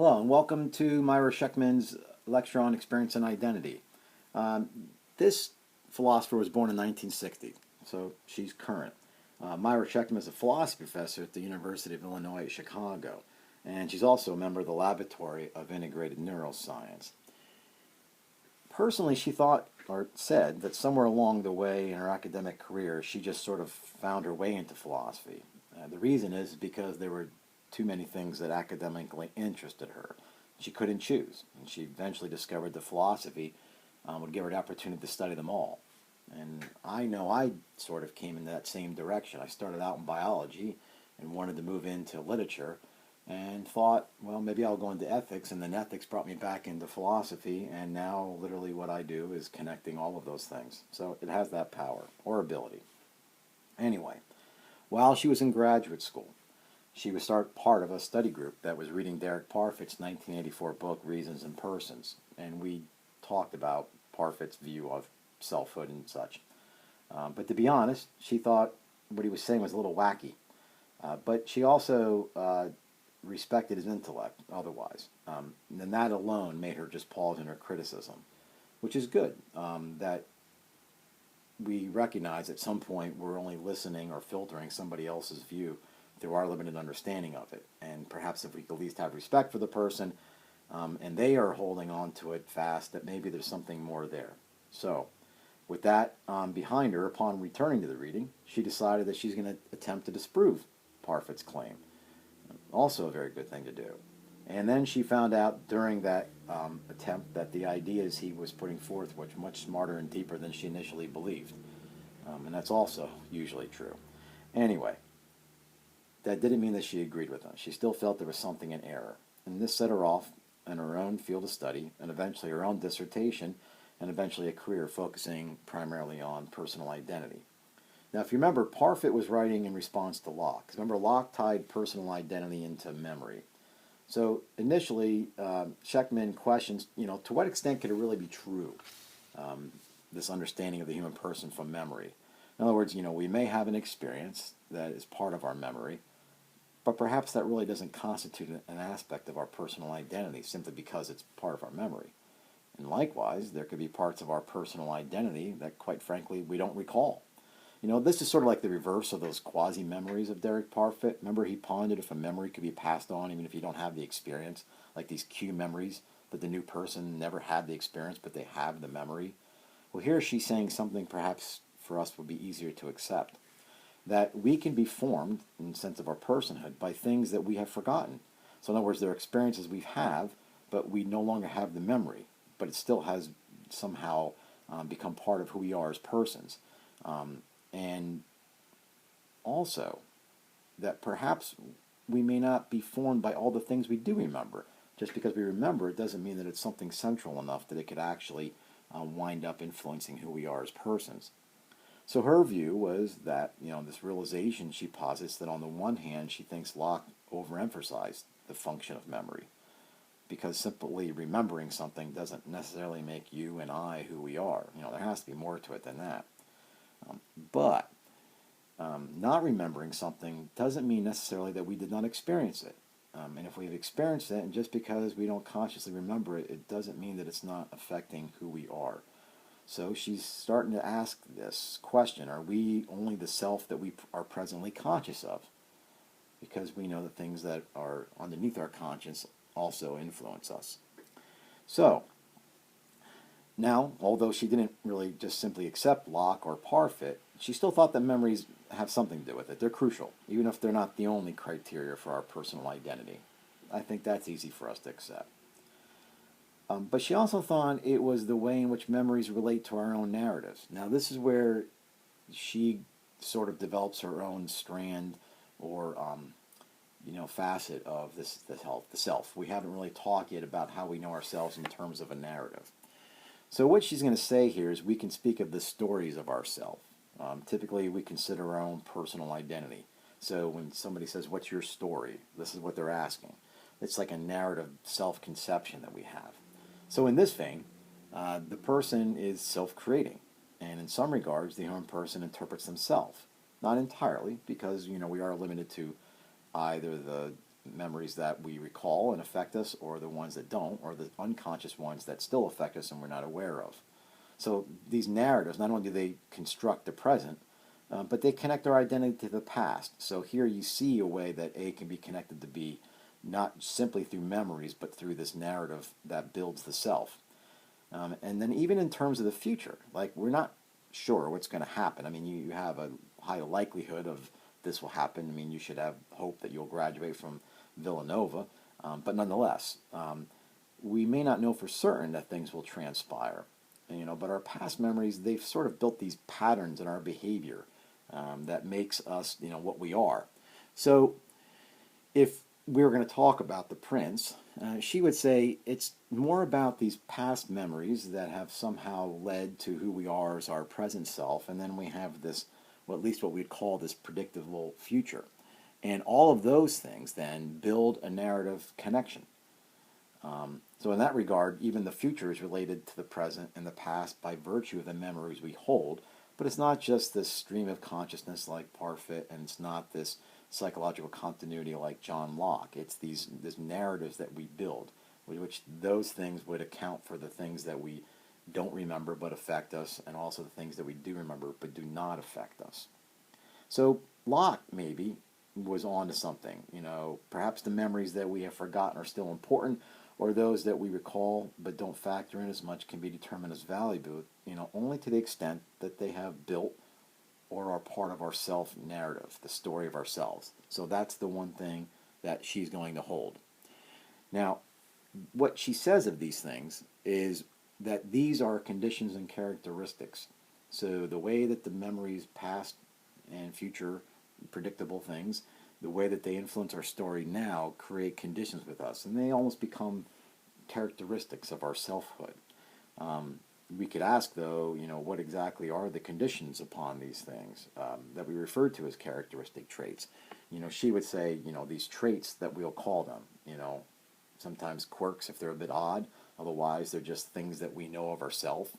Hello, and welcome to Mayra Schechtman's lecture on experience and identity. Um, this philosopher was born in 1960, so she's current. Mayra Schechtman is a philosophy professor at the University of Illinois at Chicago, and she's also a member of the Laboratory of Integrated Neuroscience. Personally, she thought or said that somewhere along the way in her academic career, she just sort of found her way into philosophy. The reason is because there were too many things that academically interested her. She couldn't choose, and she eventually discovered that philosophy would give her the opportunity to study them all. And I know I sort of came in that same direction. I started out in biology and wanted to move into literature and thought, well, maybe I'll go into ethics, and then ethics brought me back into philosophy, and now literally what I do is connecting all of those things. So it has that power or ability. Anyway, while she was in graduate school, she was part of a study group that was reading Derek Parfit's 1984 book, Reasons and Persons, and we talked about Parfit's view of selfhood and such. But to be honest, she thought what he was saying was a little wacky. But she also respected his intellect otherwise. And that alone made her just pause in her criticism, which is good, that we recognize at some point we're only listening or filtering somebody else's view through our limited understanding of it. And perhaps if we could at least have respect for the person, and they are holding on to it fast, that maybe there's something more there. So, with that behind her, upon returning to the reading, she decided that she's going to attempt to disprove Parfit's claim. Also a very good thing to do. And then she found out during that attempt that the ideas he was putting forth were much smarter and deeper than she initially believed. And that's also usually true. Anyway, that didn't mean that she agreed with him. She still felt there was something in error. And this set her off in her own field of study, and eventually her own dissertation, and eventually a career focusing primarily on personal identity. Now, if you remember, Parfit was writing in response to Locke. Remember, Locke tied personal identity into memory. So initially, Schechtman questions, to what extent could it really be true, this understanding of the human person from memory? In other words, we may have an experience that is part of our memory, but perhaps that really doesn't constitute an aspect of our personal identity simply because it's part of our memory. And likewise, there could be parts of our personal identity that, quite frankly, we don't recall. This is sort of like the reverse of those quasi-memories of Derek Parfit. Remember, he pondered if a memory could be passed on even if you don't have the experience, like these cue memories, that the new person never had the experience, but they have the memory. Well, here she's saying something perhaps for us would be easier to accept, that we can be formed, in the sense of our personhood, by things that we have forgotten. So in other words, there are experiences we have, but we no longer have the memory, but it still has somehow become part of who we are as persons. And also, that perhaps we may not be formed by all the things we do remember. Just because we remember it doesn't mean that it's something central enough that it could actually wind up influencing who we are as persons. So her view was that, this realization she posits that on the one hand she thinks Locke overemphasized the function of memory, because simply remembering something doesn't necessarily make you and I who we are. There has to be more to it than that. But not remembering something doesn't mean necessarily that we did not experience it. And if we've experienced it, and just because we don't consciously remember it, it doesn't mean that it's not affecting who we are. So she's starting to ask this question: are we only the self that we are presently conscious of? Because we know that things that are underneath our conscience also influence us. So, now, although she didn't really just simply accept Locke or Parfit, she still thought that memories have something to do with it. They're crucial, even if they're not the only criteria for our personal identity. I think that's easy for us to accept. But she also thought it was the way in which memories relate to our own narratives. Now, this is where she sort of develops her own strand or facet of the self. We haven't really talked yet about how we know ourselves in terms of a narrative. So what she's going to say here is we can speak of the stories of ourselves. Typically, we consider our own personal identity. So when somebody says, "What's your story?" this is what they're asking. It's like a narrative self-conception that we have. So in this vein, the person is self-creating. And in some regards, the human person interprets themselves. Not entirely, because, we are limited to either the memories that we recall and affect us, or the ones that don't, or the unconscious ones that still affect us and we're not aware of. So these narratives, not only do they construct the present, but they connect our identity to the past. So here you see a way that A can be connected to B, not simply through memories, but through this narrative that builds the self. And then even in terms of the future, like we're not sure what's going to happen. I mean, you have a high likelihood of this will happen. I mean, you should have hope that you'll graduate from Villanova, but nonetheless, we may not know for certain that things will transpire. But our past memories, they've sort of built these patterns in our behavior that makes us, what we are. So if we were going to talk about the prince, she would say it's more about these past memories that have somehow led to who we are as our present self, and then we have this, well, at least what we'd call this predictable future. And all of those things then build a narrative connection. So in that regard, even the future is related to the present and the past by virtue of the memories we hold, but it's not just this stream of consciousness like Parfit, and it's not this psychological continuity like John Locke. It's these narratives that we build, which those things would account for the things that we don't remember but affect us, and also the things that we do remember but do not affect us. So Locke maybe was on to something. Perhaps the memories that we have forgotten are still important, or those that we recall but don't factor in as much can be determined as valuable, only to the extent that they have built or are part of our self-narrative, the story of ourselves. So that's the one thing that she's going to hold. Now, what she says of these things is that these are conditions and characteristics. So the way that the memories, past and future, predictable things, the way that they influence our story now create conditions with us, and they almost become characteristics of our selfhood. We could ask, though, what exactly are the conditions upon these things that we refer to as characteristic traits? She would say, these traits that we'll call them, sometimes quirks if they're a bit odd, otherwise they're just things that we know of ourselves.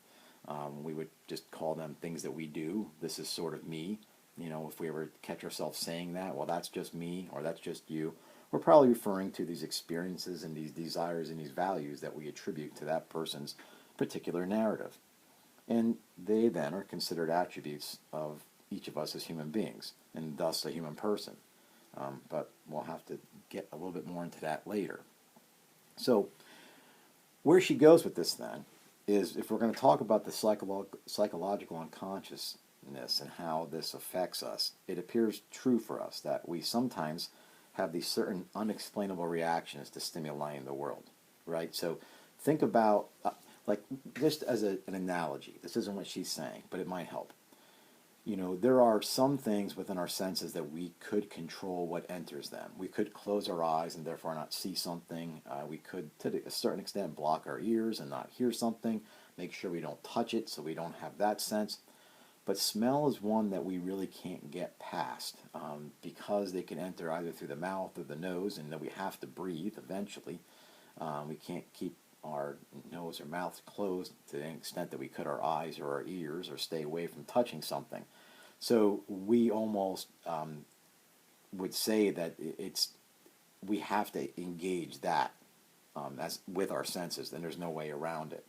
We would just call them things that we do. This is sort of me. If we ever catch ourselves saying that, well, that's just me, or that's just you, we're probably referring to these experiences and these desires and these values that we attribute to that person's particular narrative. And they then are considered attributes of each of us as human beings, and thus a human person. But we'll have to get a little bit more into that later. So where she goes with this then is, if we're going to talk about the psychological unconsciousness and how this affects us, it appears true for us that we sometimes have these certain unexplainable reactions to stimuli in the world, right? So think about, like, just as an analogy, this isn't what she's saying, but it might help. There are some things within our senses that we could control what enters them. We could close our eyes and therefore not see something. We could, to a certain extent, block our ears and not hear something, make sure we don't touch it so we don't have that sense. But smell is one that we really can't get past because they can enter either through the mouth or the nose, and that we have to breathe eventually. We can't keep our nose or mouth closed to the extent that we could our eyes or our ears, or stay away from touching something. So we almost would say that we have to engage that as with our senses, and there's no way around it.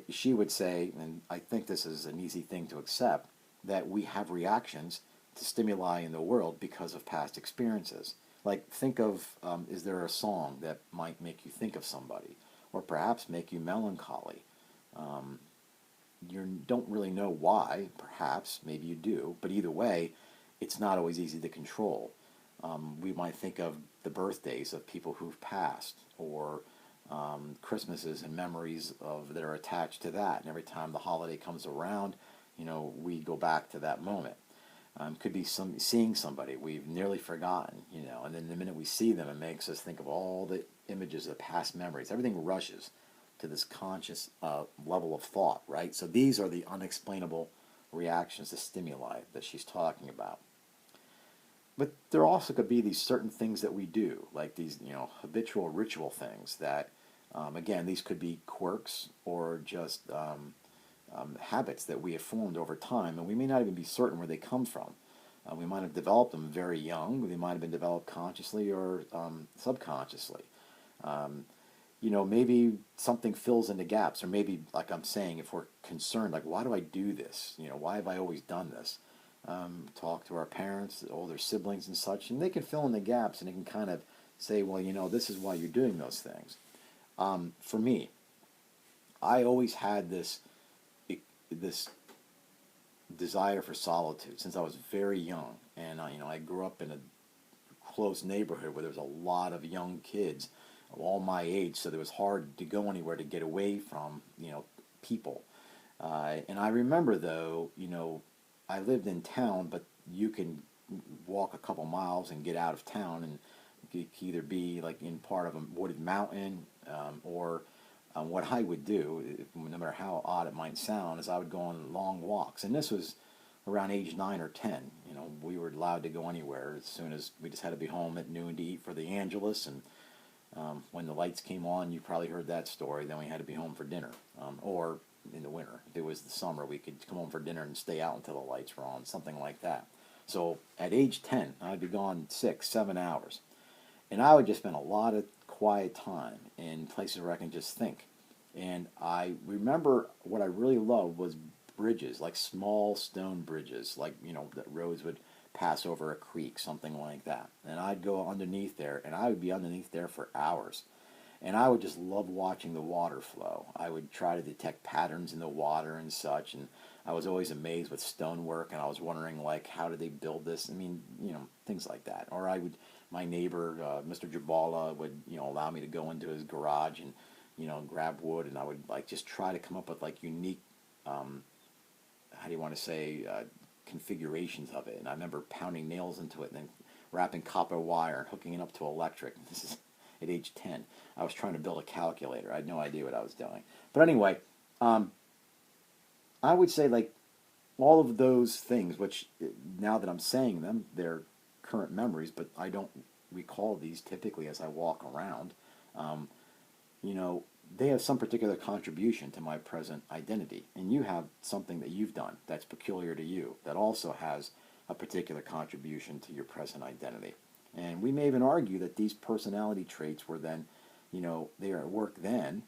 She would say, and I think this is an easy thing to accept, that we have reactions to stimuli in the world because of past experiences. Like, think of, is there a song that might make you think of somebody, or perhaps make you melancholy? You don't really know why, perhaps, maybe you do, but either way, it's not always easy to control. We might think of the birthdays of people who've passed, or Christmases and memories that are attached to that. And every time the holiday comes around, we go back to that moment. Could be seeing somebody we've nearly forgotten, and then the minute we see them, it makes us think of all the images of past memories. Everything rushes to this conscious level of thought, right? So these are the unexplainable reactions to stimuli that she's talking about. But there also could be these certain things that we do, like these, habitual ritual things that, again, these could be quirks or just habits that we have formed over time, and we may not even be certain where they come from. We might have developed them very young. They might have been developed consciously or subconsciously. Um, maybe something fills in the gaps, or maybe, like I'm saying, if we're concerned, like, why do I do this? Why have I always done this? Talk to our parents, older siblings, and such, and they can fill in the gaps, and they can kind of say, well, this is why you're doing those things. For me, I always had this desire for solitude since I was very young, and I grew up in a close neighborhood where there was a lot of young kids of all my age, so it was hard to go anywhere to get away from people. And I remember, though, I lived in town, but you can walk a couple miles and get out of town, and you could either be like in part of a wooded mountain, or what I would do, no matter how odd it might sound, is I would go on long walks. And this was around age 9 or 10. We were allowed to go anywhere as soon as we just had to be home at noon to eat for the Angelus. And when the lights came on, you probably heard that story. Then we had to be home for dinner. Or in the winter, if it was the summer, we could come home for dinner and stay out until the lights were on, something like that. So at age 10, I'd be gone 6, 7 hours. And I would just spend a lot of quiet time in places where I can just think. And I remember what I really loved was bridges, like small stone bridges, like, that roads would pass over a creek, something like that. And I'd go underneath there, and I would be underneath there for hours. And I would just love watching the water flow. I would try to detect patterns in the water and such, and I was always amazed with stonework, and I was wondering, like, how did they build this? I mean, things like that. Or my neighbor, Mr. Jabala, would, allow me to go into his garage and, grab wood, and I would, like, just try to come up with, like, unique, how do you want to say, configurations of it. And I remember pounding nails into it and then wrapping copper wire and hooking it up to electric. This is at age 10. I was trying to build a calculator. I had no idea what I was doing. But anyway, I would say, like, all of those things, which now that I'm saying them, they're current memories, but I don't recall these typically as I walk around. Um, they have some particular contribution to my present identity. And you have something that you've done that's peculiar to you that also has a particular contribution to your present identity. And we may even argue that these personality traits were then, they are at work then,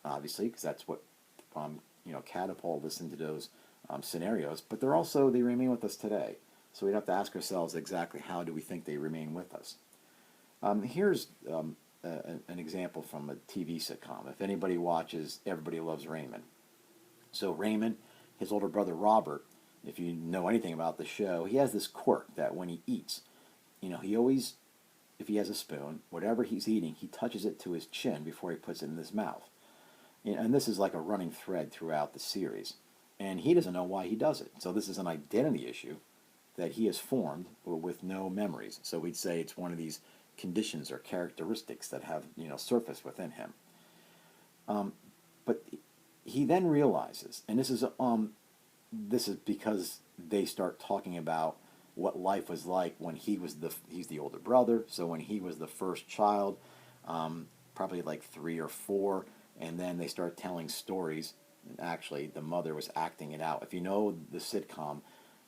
obviously, because that's what, catapulted us into those scenarios. But they remain with us today. So we'd have to ask ourselves exactly how do we think they remain with us. Here's an example from a TV sitcom. If anybody watches Everybody Loves Raymond. So Raymond, his older brother Robert, if you know anything about the show, he has this quirk that when he eats, he always, if he has a spoon, whatever he's eating, he touches it to his chin before he puts it in his mouth. And this is like a running thread throughout the series. And he doesn't know why he does it. So this is an identity issue that he has formed with no memories. So we'd say it's one of these conditions or characteristics that have surfaced within him. But he then realizes, and this is because they start talking about what life was like when he's the older brother. So when he was the first child, probably like 3 or 4, and then they start telling stories. And actually, the mother was acting it out. If you know the sitcom,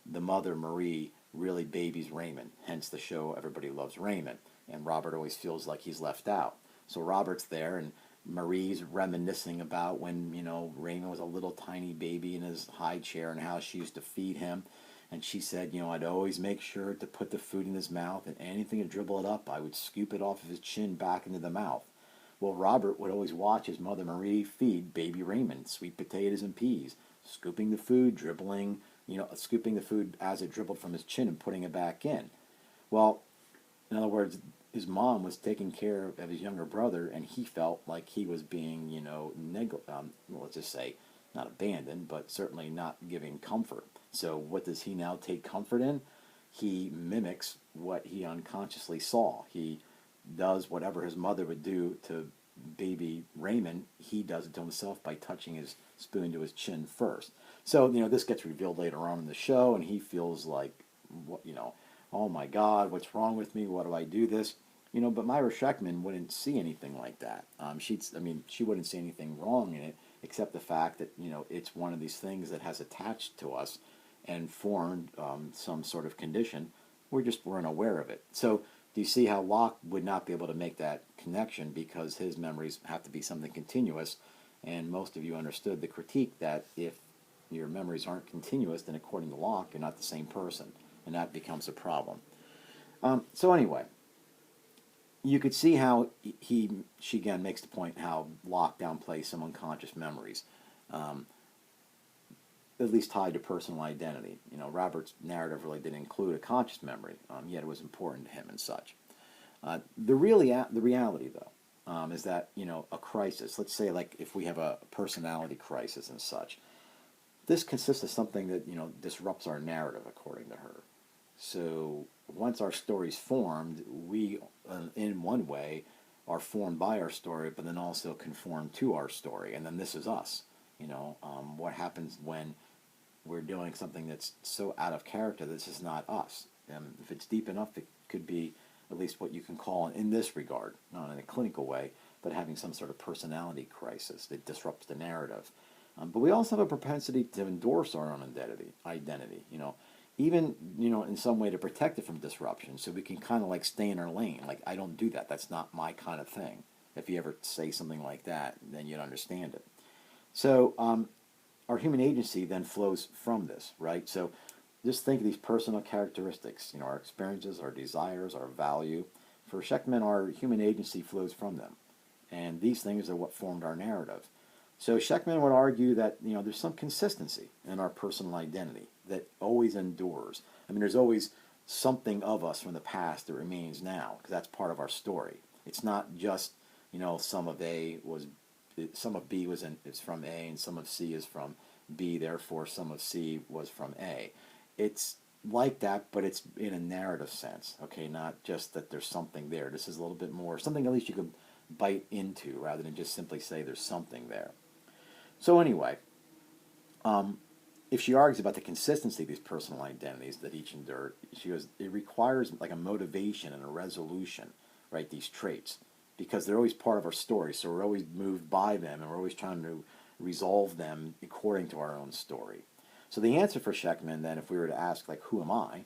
the mother Marie really babies Raymond. Hence the show Everybody Loves Raymond. And Robert always feels like he's left out. So Robert's there, and Marie's reminiscing about when, Raymond was a little tiny baby in his high chair and how she used to feed him. And she said, I'd always make sure to put the food in his mouth, and anything to dribble it up, I would scoop it off of his chin back into the mouth. Well, Robert would always watch his mother Marie feed baby Raymond sweet potatoes and peas, scooping the food, dribbling, scooping the food as it dribbled from his chin and putting it back in. Well, in other words, his mom was taking care of his younger brother, and he felt like he was being, let's just say, not abandoned, but certainly not giving comfort. So what does he now take comfort in? He mimics what he unconsciously saw. He does whatever his mother would do to baby Raymond. He does it to himself by touching his spoon to his chin first. So, this gets revealed later on in the show, and he feels like, oh my God, what's wrong with me? Why do I do this? But Mayra Schechtman wouldn't see anything like that. She wouldn't see anything wrong in it, except the fact that, it's one of these things that has attached to us and formed some sort of condition. We just weren't aware of it. So do you see how Locke would not be able to make that connection because his memories have to be something continuous? And most of you understood the critique that if your memories aren't continuous, then according to Locke, you're not the same person, and that becomes a problem. So anyway, you could see how she again makes the point how Locke downplays some unconscious memories, at least tied to personal identity. You know, Robert's narrative really didn't include a conscious memory, yet it was important to him and such. The reality, though, is that, you know, a crisis, let's say like if we have a personality crisis and such, this consists of something that, you know, disrupts our narrative, according to her. So once our story's formed, we, in one way, are formed by our story, but then also conform to our story. And then this is us. You know, what happens when we're doing something that's so out of character, this is not us. If it's deep enough, it could be at least what you can call, in this regard, not in a clinical way, but having some sort of personality crisis that disrupts the narrative. But we also have a propensity to endorse our own identity, you know, even, you know, in some way to protect it from disruption, so we can kind of like stay in our lane. Like, I don't do that. That's not my kind of thing. If you ever say something like that, then you'd understand it. So our human agency then flows from this, right? So just think of these personal characteristics, you know, our experiences, our desires, our value. For Schechtman, our human agency flows from them. And these things are what formed our narrative. So Schechtman would argue that, you know, there's some consistency in our personal identity that always endures. I mean, there's always something of us from the past that remains now, because that's part of our story. It's not just, you know, some of B is from A, and some of C is from B, therefore some of C was from A. It's like that, but it's in a narrative sense, okay, not just that there's something there. This is a little bit more, something at least you could bite into rather than just simply say there's something there. So anyway, if she argues about the consistency of these personal identities that each endure, she goes, it requires like a motivation and a resolution, right, these traits, because they're always part of our story, so we're always moved by them, and we're always trying to resolve them according to our own story. So the answer for Schechtman, then, if we were to ask, like, who am I,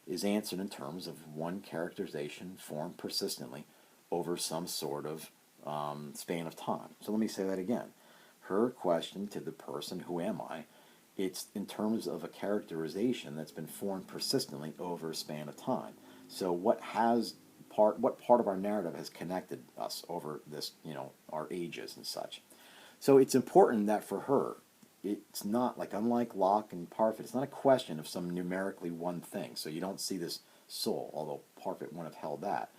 is answered in terms of one characterization formed persistently over some sort of span of time. So let me say that again. Her question to the person, who am I, it's in terms of a characterization that's been formed persistently over a span of time. So what part of our narrative has connected us over this, you know, our ages and such. So it's important that for her, it's not like, unlike Locke and Parfit, it's not a question of some numerically one thing. So you don't see this soul, although Parfit wouldn't have held that.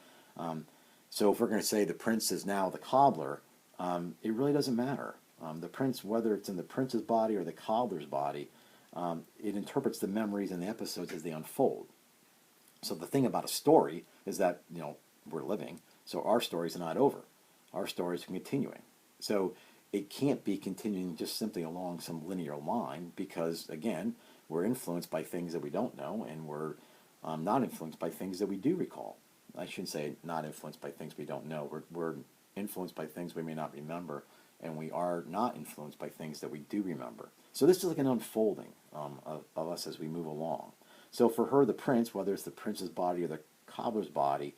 So if we're going to say the prince is now the cobbler, it really doesn't matter. The prince, whether it's in the prince's body or the cobbler's body, it interprets the memories and the episodes as they unfold. So the thing about a story is that, you know, we're living, so our stories are not over. Our stories are continuing. So it can't be continuing just simply along some linear line because, again, we're influenced by things that we don't know, and we're not influenced by things that we do recall. I shouldn't say not influenced by things we don't know. We're influenced by things we may not remember, and we are not influenced by things that we do remember. So this is like an unfolding of us as we move along. So for her, the prince, whether it's the prince's body or the cobbler's body,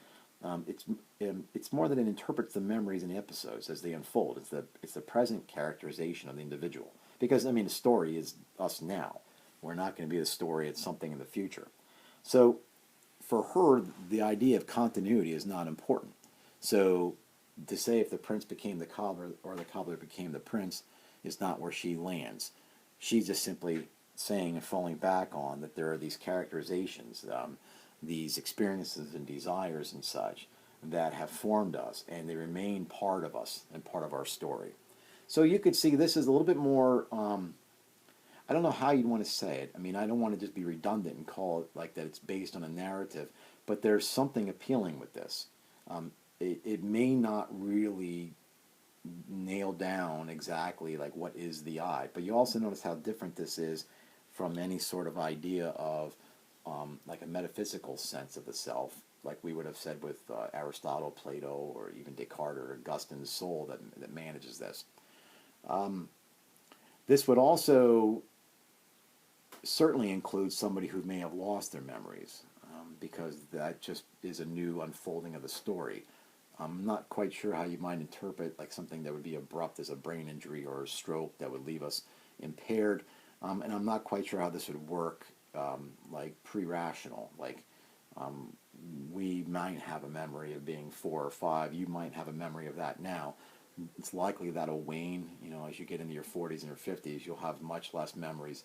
it's more that it interprets the memories and the episodes as they unfold. It's the present characterization of the individual. Because, I mean, the story is us now. We're not going to be the story, it's something in the future. So for her, the idea of continuity is not important. So to say if the prince became the cobbler or the cobbler became the prince is not where she lands. She's just simply saying and falling back on that there are these characterizations, these experiences and desires and such that have formed us, and they remain part of us and part of our story. So you could see this is a little bit more, I don't know how you'd want to say it. I mean, I don't want to just be redundant and call it like that it's based on a narrative, but there's something appealing with this. It may not really nail down exactly like what is the I, but you also notice how different this is from any sort of idea of like a metaphysical sense of the self, like we would have said with Aristotle, Plato, or even Descartes or Augustine's soul that manages this. This would also certainly includes somebody who may have lost their memories, because that just is a new unfolding of the story. I'm not quite sure how you might interpret like something that would be abrupt as a brain injury or a stroke that would leave us impaired, and I'm not quite sure how this would work, like pre-rational. Like, um, we might have a memory of being 4 or 5. You might have a memory of that now. It's likely that'll wane. As you get into your 40s and your 50s, you'll have much less memories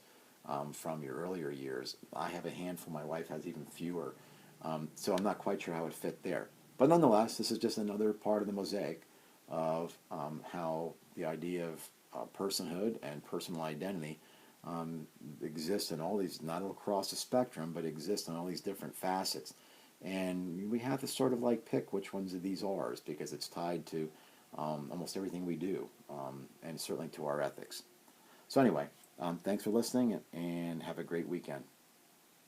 from your earlier years. I have a handful. My wife has even fewer. So I'm not quite sure how it fit there. But nonetheless, this is just another part of the mosaic of how the idea of personhood and personal identity exists in all these, not across the spectrum, but exists in all these different facets. And we have to sort of like pick which ones of these are, because it's tied to almost everything we do, and certainly to our ethics. So anyway, thanks for listening, and have a great weekend.